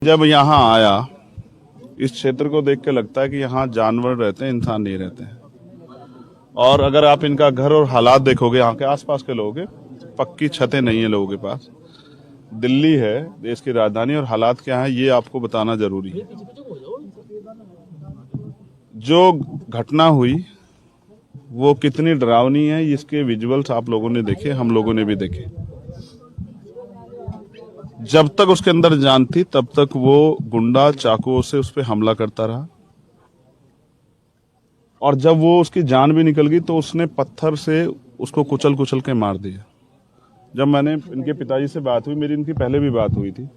जब यहाँ आया, इस क्षेत्र को देख के लगता है कि यहाँ जानवर रहते हैं, इंसान नहीं रहते हैं। और अगर आप इनका घर और हालात देखोगे, यहाँ के आसपास के लोगों के, पक्की छतें नहीं है लोगों के पास। दिल्ली है देश की राजधानी, और हालात क्या है ये आपको बताना जरूरी है। जो घटना हुई वो कितनी डरावनी है, इसके विजुअल्स आप लोगों ने देखे, हम लोगों ने भी देखे। जब तक उसके अंदर जान थी तब तक वो गुंडा चाकुओं से उस पर हमला करता रहा, और जब वो उसकी जान भी निकल गई तो उसने पत्थर से उसको कुचल कुचल के मार दिया। जब मैंने इनके पिताजी से बात हुई, मेरी इनकी पहले भी बात हुई थी,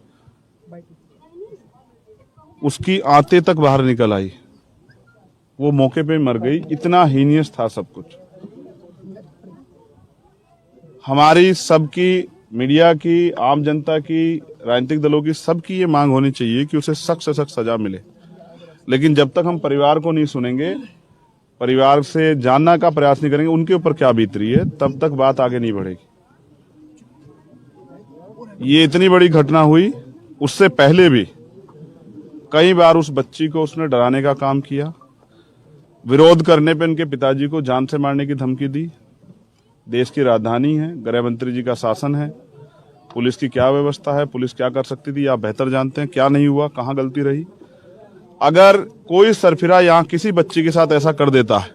उसकी आंतें तक बाहर निकल आई, वो मौके पे मर गई। इतना हीनियस था सब कुछ। हमारी सबकी, मीडिया की, आम जनता की, राजनीतिक दलों की, सबकी ये मांग होनी चाहिए कि उसे सख्त से सख्त सजा मिले। लेकिन जब तक हम परिवार को नहीं सुनेंगे, परिवार से जानना का प्रयास नहीं करेंगे उनके ऊपर क्या बीत रही है, तब तक बात आगे नहीं बढ़ेगी। ये इतनी बड़ी घटना हुई, उससे पहले भी कई बार उस बच्ची को उसने डराने का काम किया। विरोध करने पे उनके पिताजी को जान से मारने की धमकी दी। देश की राजधानी है, गृह मंत्री जी का शासन है, पुलिस की क्या व्यवस्था है, पुलिस क्या कर सकती थी आप बेहतर जानते हैं। क्या नहीं हुआ, कहां गलती रही। अगर कोई सरफिरा यहां किसी बच्ची के साथ ऐसा कर देता है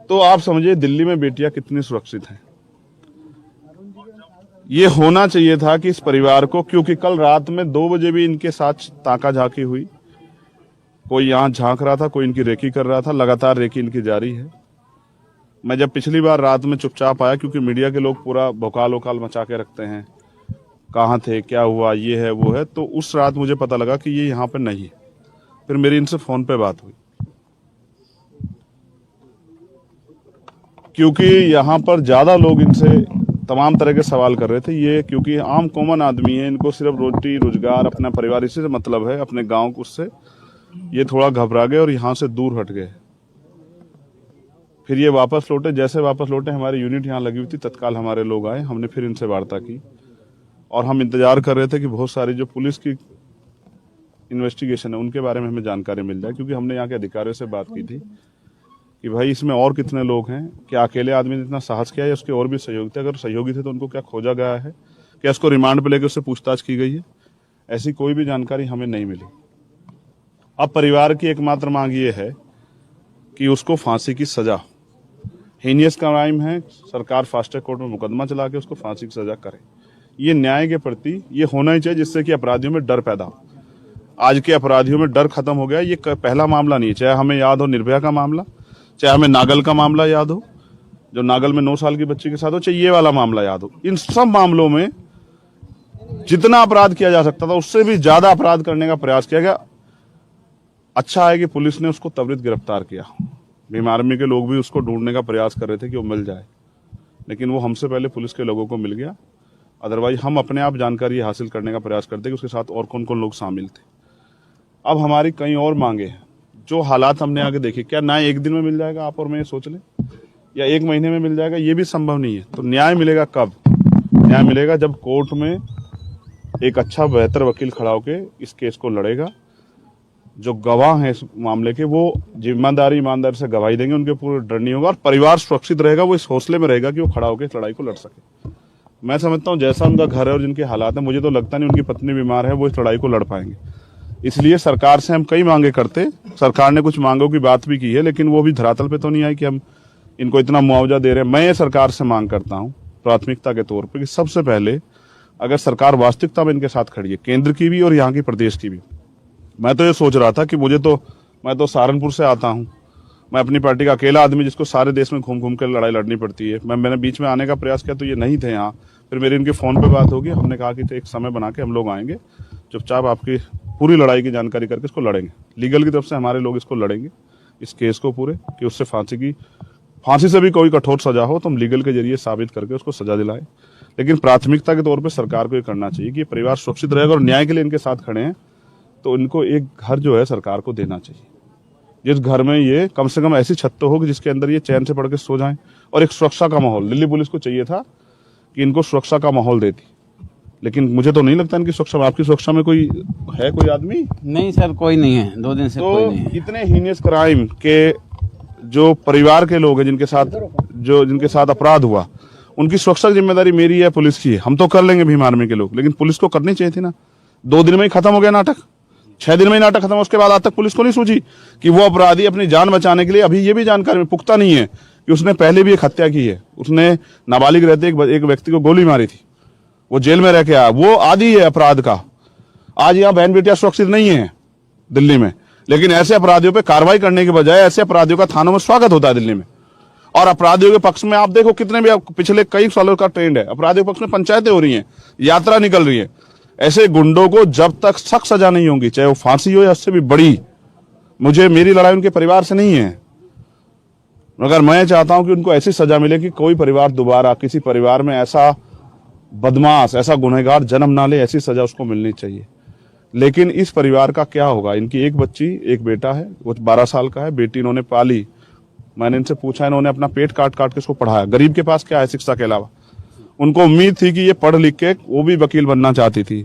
तो आप समझिए दिल्ली में बेटियां कितनी सुरक्षित हैं। ये होना चाहिए था कि इस परिवार को, क्योंकि कल रात में 2 बजे भी इनके साथ ताका झाकी हुई। कोई यहां झांक रहा था, कोई इनकी रेकी कर रहा था, लगातार रेकी इनकी जारी है। मैं जब पिछली बार रात में चुपचाप आया, क्योंकि मीडिया के लोग पूरा भौकाल वोकाल मचा के रखते हैं, कहाँ थे, क्या हुआ, ये है वो है, तो उस रात मुझे पता लगा कि ये यहाँ पे नहीं है। फिर मेरी इनसे फोन पे बात हुई, क्योंकि यहाँ पर ज्यादा लोग इनसे तमाम तरह के सवाल कर रहे थे। ये क्योंकि आम कॉमन आदमी है, इनको सिर्फ रोटी रोजगार, अपना परिवार, इसी से मतलब है, अपने गाँव को, उससे ये थोड़ा घबरा गए और यहाँ से दूर हट गए। फिर ये वापस लौटे। जैसे वापस लौटे, हमारी यूनिट यहाँ लगी हुई थी, तत्काल हमारे लोग आए, हमने फिर इनसे वार्ता की, और हम इंतजार कर रहे थे कि बहुत सारी जो पुलिस की इन्वेस्टिगेशन है उनके बारे में हमें जानकारी मिल जाए, क्योंकि हमने यहाँ के अधिकारियों से बात की थी कि भाई इसमें और कितने लोग हैं, क्या अकेले आदमी ने इतना साहस किया है, उसके और भी सहयोगी थे, अगर सहयोगी थे तो उनको क्या खोजा गया है, क्या उसको रिमांड पे लेकर उससे पूछताछ की गई है। ऐसी कोई भी जानकारी हमें नहीं मिली। अब परिवार की एकमात्र मांग ये है कि उसको फांसी की सजा, हीनियस क्राइम है, सरकार फास्ट ट्रैक कोर्ट में मुकदमा चला के उसको फांसी की सजा करे। ये न्याय के प्रति ये होना ही चाहिए, जिससे कि अपराधियों में डर पैदा हो। आज के अपराधियों में डर खत्म हो गया। ये पहला मामला नहीं है, चाहे हमें याद हो निर्भया का मामला, चाहे हमें नागल का मामला याद हो, जो नागल में 9 साल की बच्ची के साथ हो, चाहे ये वाला मामला याद हो। इन सब मामलों में जितना अपराध किया जा सकता था उससे भी ज्यादा अपराध करने का प्रयास किया गया। अच्छा है कि पुलिस ने उसको त्वरित गिरफ्तार किया। भीम आर्मी के लोग भी उसको ढूंढने का प्रयास कर रहे थे कि वो मिल जाए, लेकिन वो हमसे पहले पुलिस के लोगों को मिल गया। अदरवाइज हम अपने आप जानकारी हासिल करने का प्रयास करते कि उसके साथ और कौन कौन लोग शामिल थे। अब हमारी कई और मांगे हैं। जो हालात हमने आगे देखे, क्या न्याय एक दिन में मिल जाएगा, आप और मैं ये सोच लें, या 1 महीने में मिल जाएगा, ये भी संभव नहीं है। तो न्याय मिलेगा कब? न्याय मिलेगा जब कोर्ट में एक अच्छा बेहतर वकील खड़ा होकर इस केस को लड़ेगा। जो गवाह हैं इस मामले के, वो जिम्मेदारी ईमानदारी से गवाही देंगे, उनके पूरे डर नहीं होगा, और परिवार सुरक्षित रहेगा। वो इस हौसले में रहेगा कि वो खड़ा होकर इस लड़ाई को लड़ सके। मैं समझता हूँ जैसा उनका घर है और जिनके हालात हैं, मुझे तो लगता नहीं उनकी पत्नी बीमार है, वो इस लड़ाई को लड़ पाएंगे। इसलिए सरकार से हम कई मांगे करते, सरकार ने कुछ मांगों की बात भी की है, लेकिन वो भी धरातल पे तो नहीं आई कि हम इनको इतना मुआवजा दे रहे हैं। मैं ये सरकार से मांग करता हूँ प्राथमिकता के तौर पर कि सबसे पहले अगर सरकार वास्तविकता में इनके साथ खड़ी है, केंद्र की भी और यहाँ की प्रदेश की भी। मैं तो ये सोच रहा था कि मैं तो सहारनपुर से आता हूँ, मैं अपनी पार्टी का अकेला आदमी जिसको सारे देश में घूम घूम कर लड़ाई लड़नी पड़ती है। मैंने बीच में आने का प्रयास किया तो ये नहीं थे यहाँ। फिर मेरी इनके फोन पे बात होगी, हमने कहा कि एक समय बना के हम लोग आएंगे, चुपचाप आपकी पूरी लड़ाई की जानकारी करके इसको लड़ेंगे। लीगल की तरफ से हमारे लोग इसको लड़ेंगे, इस केस को पूरे, कि उससे फांसी से भी कोई कठोर सजा हो तो हम लीगल के जरिए साबित करके उसको सजा दिलाएं। लेकिन प्राथमिकता के तौर पर सरकार को ये करना चाहिए कि परिवार सुरक्षित रहेगा, और न्याय के लिए इनके साथ खड़े हैं तो इनको एक घर जो है सरकार को देना चाहिए, जिस घर में ये कम से कम ऐसी छत तो हो जिसके अंदर ये चैन से पड़ के सो जाएं, और एक सुरक्षा का माहौल। दिल्ली पुलिस को चाहिए था कि इनको सुरक्षा का माहौल देती, लेकिन मुझे तो नहीं लगता इनकी सुरक्षा में, आपकी सुरक्षा में कोई है, कोई आदमी? नहीं सर, कोई नहीं है, 2 दिन से कोई नहीं है। इतने हीनियस क्राइम के जो परिवार के लोग हैं जिनके साथ अपराध हुआ, उनकी सुरक्षा की जिम्मेदारी मेरी है, पुलिस की है। हम तो कर लेंगे भीम आर्मी के लोग, लेकिन पुलिस को करनी चाहिए थी ना। 2 दिन में ही खत्म हो गया नाटक, 6 दिन में ही नाटक खत्म। उसके बाद आज तक पुलिस को नहीं सूझी कि वो अपराधी अपनी जान बचाने के लिए, अभी ये भी जानकारी में पुख्ता नहीं है कि उसने पहले भी एक हत्या की है। उसने नाबालिग रहते एक व्यक्ति को गोली मारी थी, वो जेल में रह के आया, वो आदी है अपराध का। आज यहाँ बहन बेटियां सुरक्षित नहीं है दिल्ली में, लेकिन ऐसे अपराधियों पे कार्रवाई करने के बजाय ऐसे अपराधियों का थानों में स्वागत होता है दिल्ली में। और अपराधियों के पक्ष में आप देखो कितने भी पिछले कई सालों का ट्रेंड है, अपराधियों के पक्ष में पंचायतें हो रही हैं, यात्रा निकल रही है। ऐसे गुंडों को जब तक सख्त सजा नहीं होगी, चाहे वो फांसी हो या उससे भी बड़ी, मेरी लड़ाई उनके परिवार से नहीं है, मगर मैं चाहता हूं कि उनको ऐसी सजा मिले कि कोई परिवार दोबारा किसी परिवार में ऐसा बदमाश, ऐसा गुनहगार जन्म ना ले। ऐसी सजा उसको मिलनी चाहिए। लेकिन इस परिवार का क्या होगा? इनकी एक बच्ची, एक बेटा है, वो 12 साल का है, बेटी इन्होंने पाली। मैंने इनसे पूछा, इन्होंने अपना पेट काट काट के इसको पढ़ाया। गरीब के पास क्या है शिक्षा के अलावा? उनको उम्मीद थी कि ये पढ़ लिख के वो भी वकील बनना चाहती थी,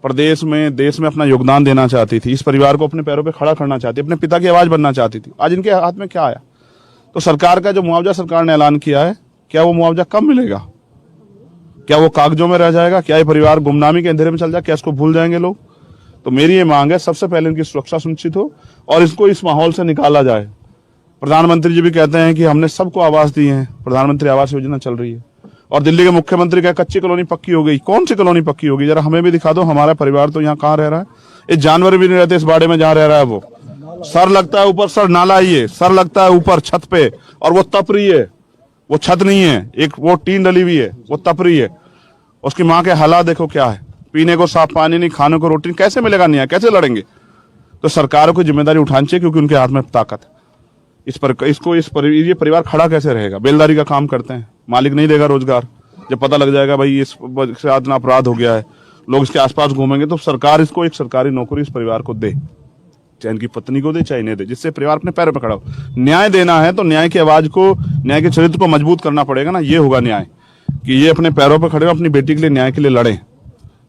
प्रदेश में देश में अपना योगदान देना चाहती थी, इस परिवार को अपने पैरों पे खड़ा करना चाहती, अपने पिता की आवाज बनना चाहती थी। आज इनके हाथ में क्या आया? तो सरकार का जो मुआवजा सरकार ने ऐलान किया है, क्या वो मुआवजा कब मिलेगा? क्या वो कागजों में रह जाएगा? क्या ये परिवार गुमनामी के अंधेरे में चल जाए? क्या इसको भूल जाएंगे लोग? तो मेरी ये मांग है, सबसे पहले इनकी सुरक्षा सुनिश्चित हो और इसको इस माहौल से निकाला जाए। प्रधानमंत्री जी भी कहते हैं कि हमने सबको आवास दी है, प्रधानमंत्री आवास योजना चल रही है, और दिल्ली के मुख्यमंत्री का कच्ची कॉलोनी पक्की हो गई। कौन सी कॉलोनी पक्की होगी? जरा हमें भी दिखा दो। हमारा परिवार तो यहाँ कहाँ रह रहा है? ये जानवर भी नहीं रहते इस बाड़े में जहाँ रह रहा है वो। सर लगता है ऊपर, सर नाला ही है, सर लगता है ऊपर छत पे, और वो तप रही है। वो छत नहीं है, एक वो टीन डली हुई है, वो तप रही है। उसकी माँ के हालात देखो क्या है, पीने को साफ पानी नहीं, खाने को रोटी। कैसे मिलेगा न्याय? कैसे लड़ेंगे? तो सरकारों को जिम्मेदारी उठानी चाहिए, क्योंकि उनके हाथ में ताकत है। ये परिवार खड़ा कैसे रहेगा? बेलदारी का काम करते हैं, मालिक नहीं देगा रोजगार। जब पता लग जाएगा भाई इससे इतना अपराध हो गया है, लोग इसके आसपास घूमेंगे, तो सरकार इसको एक सरकारी नौकरी इस परिवार को दे, चाहे इनकी पत्नी को दे, चाहे इन्हें दे, जिससे परिवार अपने पैरों पर खड़ा हो। न्याय देना है तो न्याय की आवाज को, न्याय के चरित्र को मजबूत करना पड़ेगा ना। ये होगा न्याय कि ये अपने पैरों पर खड़े हो, अपनी बेटी के लिए न्याय के लिए लड़े,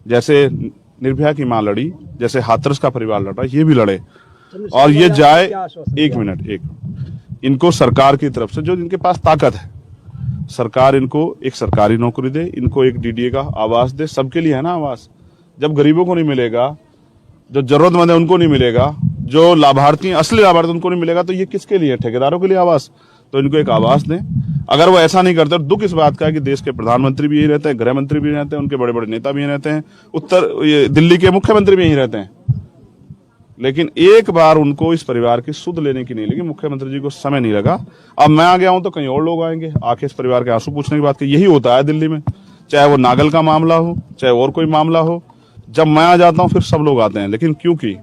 जैसे निर्भया की मां लड़ी, जैसे हाथरस का परिवार लड़ा, ये भी लड़े। और ये जाए, एक मिनट, इनको सरकार की तरफ से जो इनके पास ताकत है, सरकार इनको एक सरकारी नौकरी दे, इनको एक डीडीए का आवास दे। सबके लिए है ना आवास। जब गरीबों को नहीं मिलेगा, जो जरूरतमंद है उनको नहीं मिलेगा, जो लाभार्थी असली लाभार्थी उनको नहीं मिलेगा, तो ये किसके लिए? ठेकेदारों के लिए आवास। तो इनको एक आवास दें। अगर वो ऐसा नहीं करते, दुख इस बात का है कि देश के प्रधानमंत्री भी यही रहते हैं, गृह मंत्री भी रहते हैं, उनके बड़े बड़े नेता भी यही रहते हैं, दिल्ली के मुख्यमंत्री भी यही रहते हैं, लेकिन एक बार उनको इस परिवार की सुध लेने की नहीं लगी। मुख्यमंत्री जी को समय नहीं लगा। अब मैं आ गया हूं तो कहीं और लोग आएंगे, आके इस परिवार के आंसू पूछने की बात की। यही होता है दिल्ली में, चाहे वो नागल का मामला हो, चाहे और कोई मामला हो। जब मैं आ जाता हूं फिर सब लोग आते हैं, लेकिन क्योंकि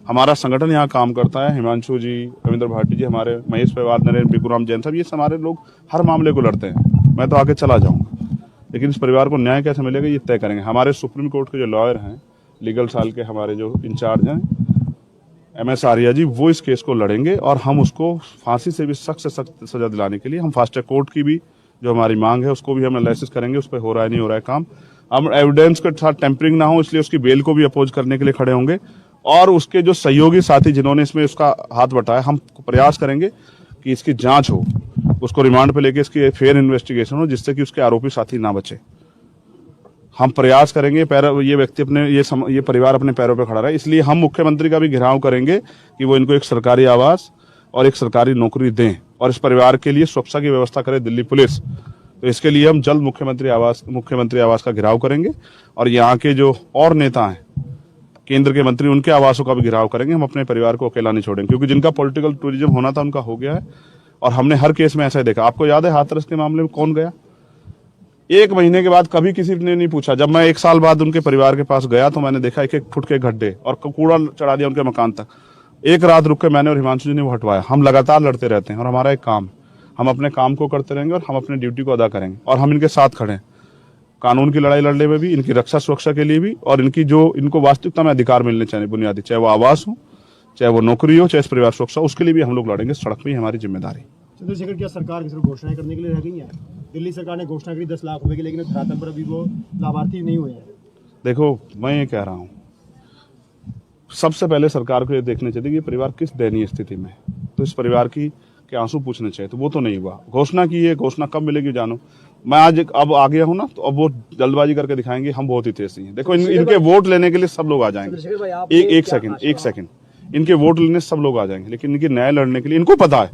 हमारा संगठन यहाँ काम करता है, हिमांशु जी, रविंद्र भाटी जी, हमारे महेश पवार, नरेंद्र बिकुराम जैन साहब, ये हमारे लोग हर मामले को लड़ते हैं। मैं तो आके चला जाऊंगा, लेकिन इस परिवार को न्याय कैसे मिलेगा ये तय करेंगे। हमारे सुप्रीम कोर्ट के जो लॉयर हैं, लीगल साल के हमारे जो इंचार्ज हैं MS आर्या जी, वो इस केस को लड़ेंगे और हम उसको फांसी से भी सख्त से सख्त सजा दिलाने के लिए हम फास्ट ट्रैक कोर्ट की भी जो हमारी मांग है उसको भी हम एनालिसिस करेंगे, उस पर हो रहा है नहीं हो रहा है काम। हम एविडेंस के साथ टेम्परिंग ना हो, इसलिए उसकी बेल को भी अपोज करने के लिए खड़े होंगे, और उसके जो सहयोगी साथी जिन्होंने इसमें उसका हाथ बटाया, हम प्रयास करेंगे कि इसकी जांच हो, उसको रिमांड पे लेके इसकी फेयर इन्वेस्टिगेशन हो, जिससे कि उसके आरोपी साथी ना बचे। हम प्रयास करेंगे ये व्यक्ति अपने ये परिवार अपने पैरों पे खड़ा रहे। इसलिए हम मुख्यमंत्री का भी घेराव करेंगे कि वो इनको एक सरकारी आवास और एक सरकारी नौकरी दें, और इस परिवार के लिए सुरक्षा की व्यवस्था करे दिल्ली पुलिस। तो इसके लिए हम जल्द मुख्यमंत्री आवास का घेराव करेंगे, और यहाँ के जो और नेता हैं, केंद्र के मंत्री, उनके आवासों का भी घेराव करेंगे। हम अपने परिवार को अकेला नहीं छोड़ेंगे, क्योंकि जिनका पॉलिटिकल टूरिज्म होना था उनका हो गया है, और हमने हर केस में ऐसा ही देखा। आपको याद है हाथरस के मामले में कौन गया? 1 महीने के बाद कभी किसी ने नहीं पूछा। जब मैं 1 साल बाद उनके परिवार के पास गया तो मैंने देखा 1-1 फुट के गड्ढे और कूड़ा चढ़ा दिया उनके मकान तक। एक रात रुक के मैंने और हिमांशु जी ने वो हटवाया। हम लगातार लड़ते रहते हैं, और हमारा एक काम, हम अपने काम को करते रहेंगे और हम अपनी ड्यूटी को अदा करेंगे, और हम इनके साथ खड़े हैं कानून की लड़ाई लड़ने में भी, इनकी रक्षा सुरक्षा के लिए भी, और इनको वास्तविकता में अधिकार मिलने चाहिए बुनियादी, चाहे वो आवास हो, चाहे वो नौकरी हो, चाहे इस परिवार सुरक्षा, उसके लिए भी हम लोग लड़ेंगे। सड़क पे हमारी जिम्मेदारी। चंद्रशेखर, क्या सरकार की सिर्फ घोषणाएं करने के लिए रह गई है? दिल्ली सरकार ने घोषणा करी 10 लाख रुपए की, लेकिन धरातल पर अभी वो लाभार्थी नहीं हुए हैं। देखो, मैं ये कह रहा हूँ, सबसे पहले सरकार को ये देखना चाहिए कि ये परिवार किस दयनीय स्थिति में है। तो इस परिवार की के आंसू पूछने चाहिए, तो वो तो नहीं हुआ। घोषणा की है, घोषणा कब मिलेगी जानो। मैं आज अब आ गया हूँ ना, तो अब वो जल्दबाजी करके दिखाएंगे हम बहुत ही तेजी हैं। देखो, इनके वोट लेने के लिए सब लोग आ जाएंगे। एक सेकंड, इनके वोट लेने सब लोग आ जाएंगे, लेकिन इनके न्याय लड़ने के लिए इनको पता है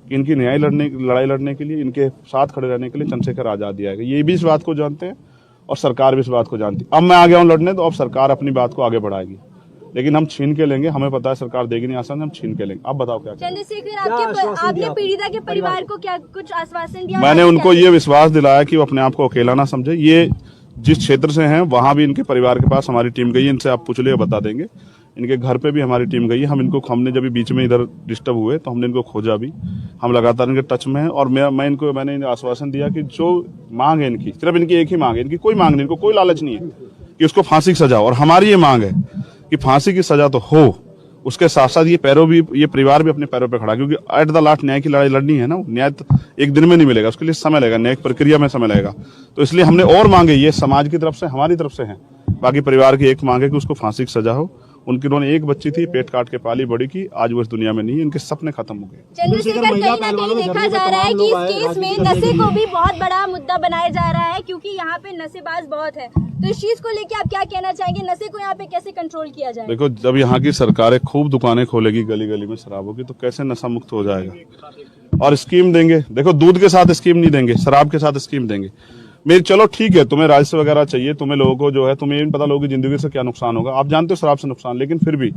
कि इनकी लड़ाई लड़ने के लिए, इनके साथ खड़े रहने के लिए चंद्रशेखर आजाद आएगा। ये भी इस बात को जानते हैं और सरकार भी इस बात को जानती है। अब मैं आ गया हूँ लड़ने, तो अब सरकार अपनी बात को आगे बढ़ाएगी, लेकिन हम छीन के लेंगे। हमें पता है सरकार देगी नहीं आसान, हम छीन के लेंगे। अब बताओ क्या चंद्रशेखर, आपने पीड़िता के परिवार को क्या कुछ आश्वासन दिया? मैंने उनको ये विश्वास दिलाया कि वो अपने आप को अकेला ना समझे। ये जिस क्षेत्र से हैं वहां भी इनके परिवार के पास हमारी टीम गई है। इनसे आप पूछ लिया बता देंगे। इनके घर पे भी हमारी टीम गई है। हमने जब बीच में इधर डिस्टर्ब हुए तो हमने इनको खोजा भी। हम लगातार इनके टच में हैं और मैंने इन्हें आश्वासन दिया कि जो मांग है इनकी, सिर्फ इनकी एक ही मांग है, इनकी कोई मांग नहीं, इनको कोई लालच नहीं है कि उसको फांसी की सजा हो। और हमारी ये मांग है कि फांसी की सजा तो हो, उसके साथ साथ ये परिवार भी अपने पैरों पे खड़ा, क्योंकि एट द लास्ट न्याय की लड़ाई लड़नी है ना। न्याय एक दिन में नहीं मिलेगा, उसके लिए समय लगेगा, न्यायिक प्रक्रिया में समय लगेगा। तो इसलिए हमने और मांगे, ये समाज की तरफ से, हमारी तरफ से है। बाकी परिवार की एक मांग है कि उसको फांसी की सजा हो। उन्होंने एक बच्ची थी, पेट काट के पाली बड़ी की, आज वो इस दुनिया में नहीं है। इनके सपने खत्म हो गए। चंद्रशेखर, कहीं ना कहीं देखा जा रहा है कि इस केस में नशे को भी बहुत बड़ा मुद्दा बनाया जा रहा है, क्योंकि यहाँ पे नशेबाज बहुत है। तो इस चीज को लेके आप क्या कहना चाहेंगे? नशे को यहाँ पे कैसे कंट्रोल किया जाए? देखो, जब यहाँ की सरकारें खूब दुकानें खोलेगी गली गली में शराबों की, तो कैसे नशा मुक्त हो जाएगा। और स्कीम देंगे, देखो दूध के साथ स्कीम नहीं देंगे, शराब के साथ स्कीम देंगे। मेरी चलो ठीक है, तुम्हें राजस्व वगैरह चाहिए, तुम्हें लोगों को जो है, तुम्हें ये नहीं पता लोगों की जिंदगी से क्या नुकसान होगा। आप जानते हो शराब से नुकसान, लेकिन फिर भी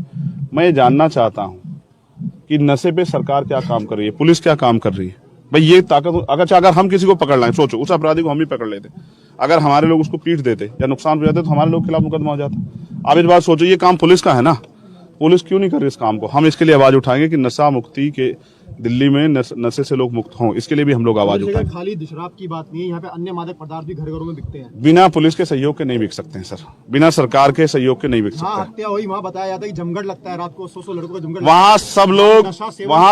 मैं ये जानना चाहता हूँ कि नशे पे सरकार क्या काम कर रही है, पुलिस क्या काम कर रही है। भाई ये ताकत अगर हम किसी को पकड़ लाएं, सोचो उस अपराधी को हम ही पकड़ लेते, अगर हमारे लोग उसको पीट देते या नुकसान हो जाते तो हमारे लोग के खिलाफ मुकदमा हो जाता। आप इस बात सोचो, ये काम पुलिस का है ना, पुलिस क्यों नहीं कर रही इस काम को। हम इसके लिए आवाज उठाएंगे कि नशा मुक्ति के दिल्ली में नशे से लोग मुक्त हों, इसके लिए भी हम लोग आवाज उठाएंगे। खाली शराब की बात नहीं है, यहाँ पे अन्य मादक पदार्थ भी घर घरों में बिकते हैं। बिना पुलिस के सहयोग के नहीं बिक सकते हैं सर, बिना सरकार के सहयोग के नहीं बिक सकते। हत्या हुई, वहाँ बताया जाता है कि जमघट लगता है रात को, 100 लड़कों का जमघट। वहाँ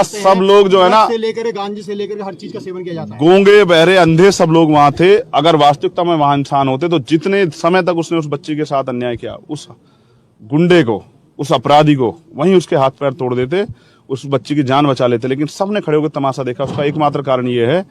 सब लोग जो है ना, से लेकर गांजे से लेकर हर चीज का सेवन किया जाता है। गूंगे बहरे अंधे सब लोग वहाँ थे। अगर वास्तविकता में वहाँ इंसान होते तो जितने समय तक उसने उस बच्ची के साथ अन्याय किया, उस गुंडे को, उस अपराधी को वहीं उसके हाथ पैर तोड़ देते, उस बच्ची की जान बचा लेते। लेकिन सबने खड़े होकर तमाशा देखा। उसका एकमात्र कारण ये है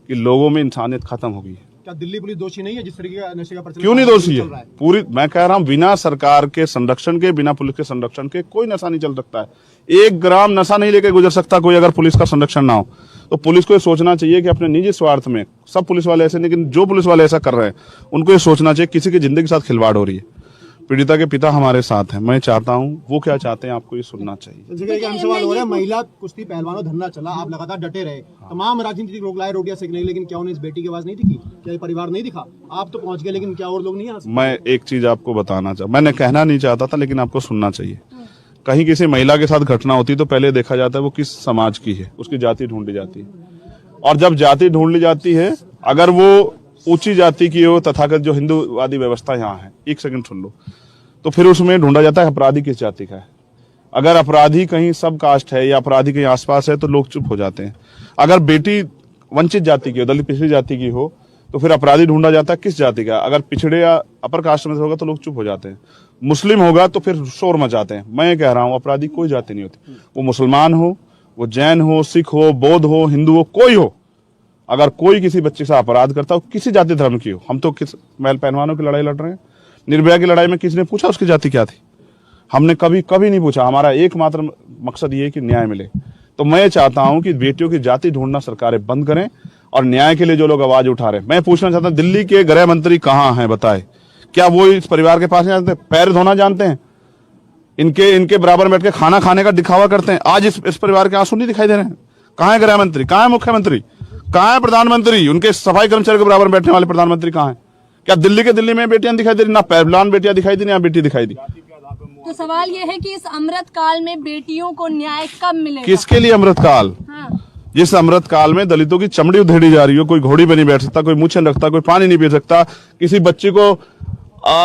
कि लोगों में इंसानियत खत्म हो गई है। क्या दिल्ली पुलिस दोषी नहीं है जिस तरीके का नशे का प्रचलन? क्यों नहीं दोषी है? पूरी, मैं कह रहा हूं, बिना सरकार के संरक्षण के, बिना पुलिस के संरक्षण के कोई नशा नहीं चल सकता है। 1 ग्राम नशा नहीं लेके गुजर सकता कोई, अगर पुलिस का संरक्षण ना हो। तो पुलिस को ये सोचना चाहिए कि अपने निजी स्वार्थ में, सब पुलिस वाले ऐसे, लेकिन जो पुलिस वाले ऐसा कर रहे हैं उनको ये सोचना चाहिए किसी की जिंदगी के साथ खिलवाड़ हो रही है। पीड़िता के पिता हमारे साथ हैं, मैं चाहता हूं वो क्या चाहते हैं आपको ये सुनना चाहिए। सवाल हो रहा है, महिला कुश्ती पहलवानों धरना चला, आप लगातार डटे रहे, तमाम राजनीतिक लोग लाए रोटियां सेकने, लेकिन क्या उन्हें इस बेटी की आवाज नहीं दिखी? क्या ये परिवार नहीं दिखा? आप तो पहुंच गए, लेकिन क्या और लोग नहीं आ सकते? मैं एक चीज आपको बताना मैंने कहना नहीं चाहता था, लेकिन आपको सुनना चाहिए। कहीं किसी महिला के साथ घटना होती तो पहले देखा जाता है वो किस समाज की है, उसकी जाति ढूंढ ली जाती है। और जब जाति ढूंढ ली जाती है, अगर वो ऊंची जाति की हो, तथाकथित जो हिंदूवादी व्यवस्था यहाँ है, एक सेकंड सुन लो, तो फिर उसमें ढूंढा जाता है अपराधी किस जाति का है। अगर अपराधी कहीं सब कास्ट है या अपराधी कहीं आसपास है तो लोग चुप हो जाते हैं। अगर बेटी वंचित जाति की हो, दलित पिछड़ी जाति की हो, तो फिर अपराधी ढूंढा जाता है किस जाति का। अगर पिछड़े या अपर कास्ट में होगा तो लोग चुप हो जाते हैं। मुस्लिम होगा तो फिर शोर मचाते हैं। मैं ये कह रहा हूं, अपराधी कोई जाति नहीं होती, वो मुसलमान हो, वो जैन हो, सिख हो, बौद्ध हो, हिंदू हो, कोई हो। अगर कोई किसी बच्चे से अपराध करता हो, किसी जाति धर्म की हो, हम तो किस महल पहलवानों की लड़ाई लड़ रहे हैं, निर्भया की लड़ाई में किसने पूछा उसकी जाति क्या थी? हमने कभी नहीं पूछा। हमारा एकमात्र मकसद ये है कि न्याय मिले। तो मैं चाहता हूं कि बेटियों की जाति ढूंढना सरकारें बंद करें और न्याय के लिए जो लोग आवाज उठा रहे हैं। मैं पूछना चाहता हूं, दिल्ली के गृह मंत्री कहां हैं बताए? क्या वो इस परिवार के पास नहीं जानते? पैर धोना जानते हैं? इनके बराबर बैठ के खाना खाने का दिखावा करते हैं। आज इस परिवार के आंसू नहीं दिखाई दे रहे हैं। कहां है गृह मंत्री? कहां है मुख्यमंत्री? कहां है प्रधानमंत्री? उनके सफाई कर्मचारी के बराबर बैठने वाले प्रधानमंत्री कहां है? क्या दिल्ली में बेटियां दिखाई दे रही? ना पहलवान बेटियां दिखाई दी, ना बेटी दिखाई दी। तो सवाल ये है कि इस अमृत काल में बेटियों को न्याय कब मिलेगा? किसके लिए अमृत काल? हाँ। जिस अमृत काल में दलितों की चमड़ी उधेड़ी जा रही हो, कोई घोड़ी पे नहीं बैठ सकता, कोई मूछन रखता, कोई पानी नहीं पी सकता, किसी बच्ची को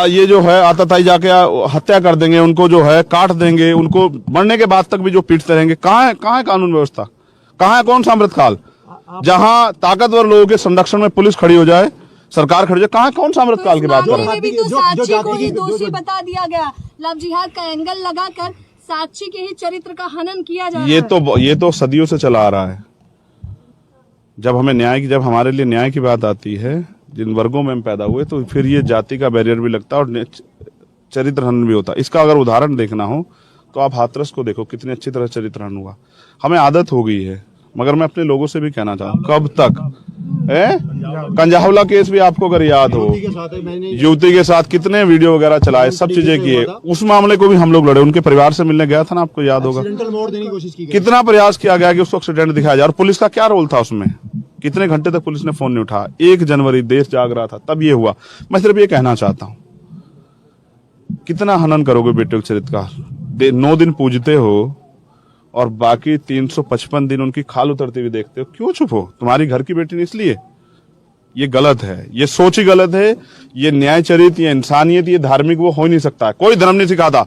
ये जो है आतताई जाके हत्या कर देंगे, उनको जो है काट देंगे, उनको मरने के बाद तक भी जो पीटते रहेंगे। कहाँ है कानून व्यवस्था? कहाँ है कौन सा अमृत काल जहां ताकतवर लोगों के संरक्षण में पुलिस खड़ी हो जाए, सरकार खड़ी है, कहाँ कौन सा अमृतकाल की बात कर रहे हैं? मामले में भी तो साक्षी को ही दोषी बता दिया गया। लव जिहाद का एंगल लगाकर साक्षी के ही चरित्र का हनन किया जा रहा है। ये तो सदियों से चला आ रहा है। जब हमारे लिए न्याय की बात आती है, जिन वर्गों में हम पैदा हुए, तो फिर ये जाति का बैरियर भी लगता है और चरित्र हनन भी होता है। इसका अगर उदाहरण देखना हो तो आप हाथरस को देखो, कितनी अच्छी तरह चरित्र हनन हुआ। हमें आदत हो गई है, मगर मैं अपने लोगों से भी कहना चाहता हूँ, कब तक कंजाहवला केस भी आपको अगर याद हो, युवती के साथ कितने वीडियो वगैरह चलाए, सब चीजें किए, उस मामले को भी हम लोग लड़े। उनके परिवार से मिलने गया था ना, आपको याद होगा, मोड़ देने की कोशिश की गई। कितना प्रयास किया गया कि उसको एक्सीडेंट दिखाया जाए। और पुलिस का क्या रोल था उसमें? कितने घंटे तक पुलिस ने फोन नहीं उठाया। 1 जनवरी देश जाग रहा था, तब ये हुआ। मैं सिर्फ ये कहना चाहता हूँ, कितना हनन करोगे बेटे के चरित्र का? 9 दिन पूजते हो और बाकी 355 दिन उनकी खाल उतरती हुई देखते हो, क्यों चुप हो? तुम्हारी घर की बेटी नहीं, इसलिए। ये गलत है, ये सोच ही गलत है। ये न्याय चरित्र, ये इंसानियत, ये धार्मिक वो हो ही नहीं सकता है। कोई धर्म नहीं सिखाता।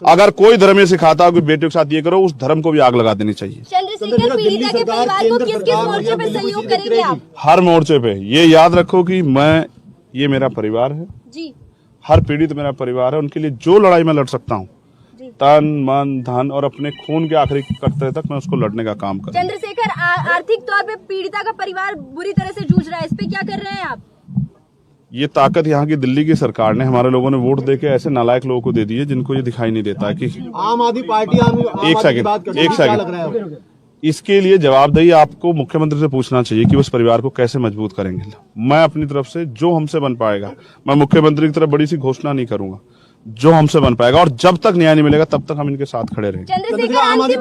अगर कोई धर्म ये सिखाता कि बेटे के साथ ये करो, उस धर्म को भी आग लगा देनी चाहिए। चंद्रशेखर पीड़िता के परिवार को किस किस मोर्चे पे सहयोग करेंगे आप? हर मोर्चे पे। ये याद रखो कि ये मेरा परिवार है जी, हर पीड़ित मेरा परिवार है। उनके लिए जो लड़ाई मैं लड़ सकता हूँ, तन मन धन और अपने खून के आखिरी कतरे तक मैं उसको लड़ने का काम करूँ। चंद्रशेखर आर्थिक तौर पे पीड़िता का परिवार बुरी तरह से जूझ रहा है, इस पे क्या कर रहे हैं आप? ये ताकत यहाँ की दिल्ली की सरकार ने, हमारे लोगों ने वोट देके ऐसे नालायक लोगों को दे दी है जिनको ये दिखाई नहीं देता है कि आम आदमी पार्टी एक सेकंड, इसके लिए जवाबदेही आपको मुख्यमंत्री से पूछना चाहिए कि उस परिवार को कैसे मजबूत करेंगे। मैं अपनी तरफ से जो हमसे बन पाएगा, मैं मुख्यमंत्री की तरफ बड़ी सी घोषणा नहीं करूंगा, जो हमसे बन पाएगा। और जब तक न्याय नहीं मिलेगा तब तक हम इनके साथ खड़े रहेंगे। आम आदमी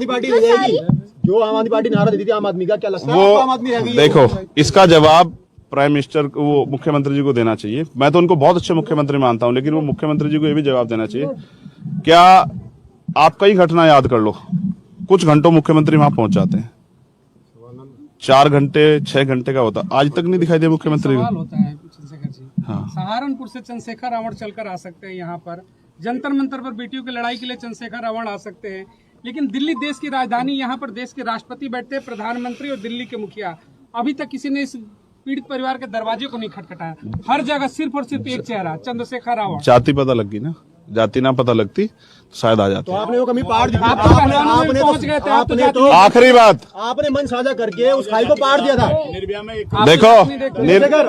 पार्टी हो जाएगी। जो आम आदमी पार्टी नारा देती थी आम आदमी का, क्या लगता है आम आदमी रह गई? देखो, इसका जवाब प्राइम मिनिस्टर को, वो मुख्यमंत्री जी को देना चाहिए। मैं तो उनको बहुत अच्छे मुख्यमंत्री मानता हूं, लेकिन वो मुख्यमंत्री जी को ये भी जवाब देना चाहिए। क्या आप कई घटना याद कर लो, कुछ घंटों मुख्यमंत्री वहां पहुंच जाते हैं, 4 घंटे 6 घंटे का होता, आज तक नहीं दिखाई दिया मुख्यमंत्री को। होता है चंद्रशेखर जी, सहारनपुर से चंद्रशेखर रावण चलकर आ सकते हैं यहाँ पर, जंतर मंतर पर बेटियों की लड़ाई के लिए चंद्रशेखर रावण आ सकते हैं, लेकिन दिल्ली देश की राजधानी, यहाँ पर देश के राष्ट्रपति बैठते हैं, प्रधानमंत्री और दिल्ली के मुखिया। अभी तक किसी ने इस पीड़ित परिवार के दरवाजे को नहीं खटखटाया। हर जगह सिर्फ और सिर्फ एक चेहरा, चंद्रशेखर रावण। जाति पता लग गई ना, जाति ना पता लगती तो शायद आ जाती। तो आपने वो कमी पार दी। आखिरी बात, आपने मन साझा करके उस खाई को पार दिया था। देखो,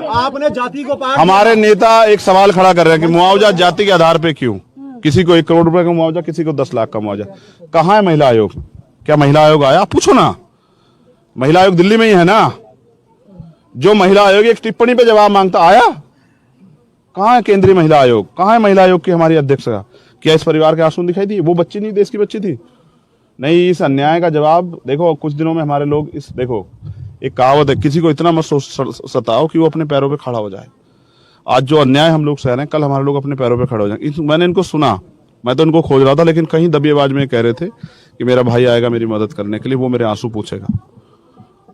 आपने जाति को पार, हमारे नेता एक सवाल खड़ा कर रहे हैं कि मुआवजा जाति के आधार पे क्यों? किसी को 1 करोड़ रुपए का मुआवजा, किसी को 10 लाख का मुआवजा। कहाँ है महिला आयोग? क्या महिला आयोग आया? पूछो ना, महिला आयोग दिल्ली में ही है ना। जो महिला आयोग एक टिप्पणी पे जवाब मांगता, आया? कहाँ है केंद्रीय महिला आयोग? कहाँ है महिला आयोग की हमारी अध्यक्षा? क्या इस परिवार के आंसू दिखाई दिए? वो बच्ची नहीं, देश की बच्ची थी। नहीं, इस अन्याय का जवाब देखो। कुछ दिनों में हमारे लोग देखो, एक कहावत है, किसी को इतना मत सताओ कि वो अपने पैरों पे खड़ा हो जाए। आज जो अन्याय हम लोग सह रहे हैं, कल हमारे लोग अपने पैरों पे खड़े हो जाएंगे। मैंने इनको सुना, मैं तो इनको खोज रहा था, लेकिन कहीं दबी आवाज में कह रहे थे कि मेरा भाई आएगा मेरी मदद करने के लिए, वो मेरे आंसू पूछेगा।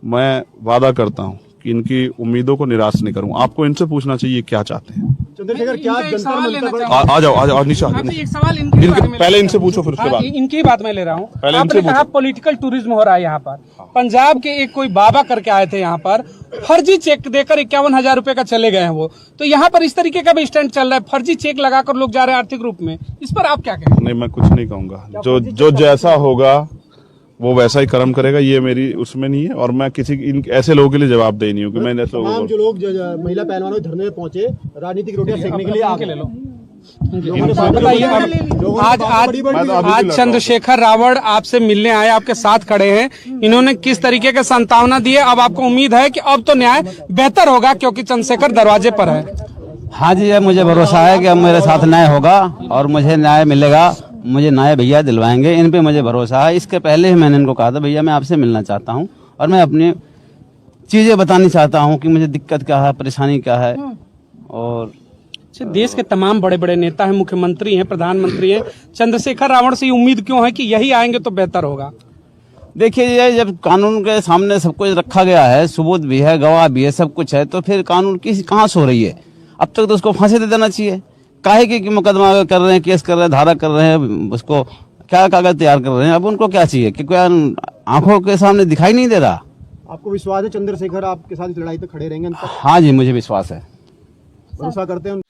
मैं वादा करता हूँ कि इनकी उम्मीदों को निराश नहीं करूंगा। आपको इनसे पूछना चाहिए क्या चाहते हैं। चंद्रशेखर, क्या आ जाओ नीचे। एक सवाल पहले इनसे पूछो, फिर उसके बाद इनकी बात मैं ले रहा हूँ। आपने कहा पॉलिटिकल टूरिज्म हो रहा है यहाँ पर। पंजाब के एक कोई बाबा करके आए थे यहाँ पर, फर्जी चेक देकर 51,000 रुपए का चले गए हैं वो। तो यहाँ पर इस तरीके का भी स्टैंड चल रहा है, फर्जी चेक लगाकर लोग जा रहे हैं आर्थिक रूप में। इस पर आप क्या कहेंगे? नहीं, मैं कुछ नहीं कहूंगा। जो जैसा होगा वो वैसा ही कर्म करेगा, ये मेरी उसमें नहीं है। और मैं किसी ऐसे लोगों के लिए जवाबदेही नहीं हूँ कि मैंने ऐसे लोगों। जो लोग महिला पहलवानों के धरने में पहुंचे, राजनीतिक रोटियां सेकने के लिए आके ले लो। आज चंद्रशेखर रावण आपसे मिलने आए, आपके साथ खड़े हैं, इन्होंने किस तरीके के संतावना दी है? अब आपको उम्मीद है कि अब तो न्याय बेहतर होगा क्योंकि चंद्रशेखर दरवाजे पर है? हाँ जी, अब मुझे भरोसा है कि अब मेरे साथ न्याय होगा और मुझे न्याय मिलेगा। मुझे न्याय भैया दिलवाएंगे, इन पे मुझे भरोसा है। इसके पहले ही मैंने इनको कहा था, भैया मैं आपसे मिलना चाहता हूँ और मैं अपनी चीजें बतानी चाहता हूँ कि मुझे दिक्कत क्या है, परेशानी क्या है। और देश के तमाम बड़े बड़े नेता हैं, मुख्यमंत्री हैं, प्रधानमंत्री हैं, चंद्रशेखर रावण से उम्मीद क्यों है कि यही आएंगे तो बेहतर होगा? देखिए, ये जब कानून के सामने सब कुछ रखा गया है, सबूत भी है, गवाह भी है, सब कुछ है, तो फिर कानून की कहाँ सो रही है? अब तक तो उसको फांसी दे देना चाहिए। काहे कि मुकदमा कर रहे हैं, केस कर रहे हैं, धारा कर रहे हैं, उसको क्या कागज तैयार कर रहे हैं। अब उनको क्या चाहिए कि कोई आंखों के सामने दिखाई नहीं दे रहा। आपको विश्वास है चंद्रशेखर आपके साथ इस लड़ाई पे खड़े रहेंगे? हाँ जी, मुझे विश्वास है। भरोसा करते हैं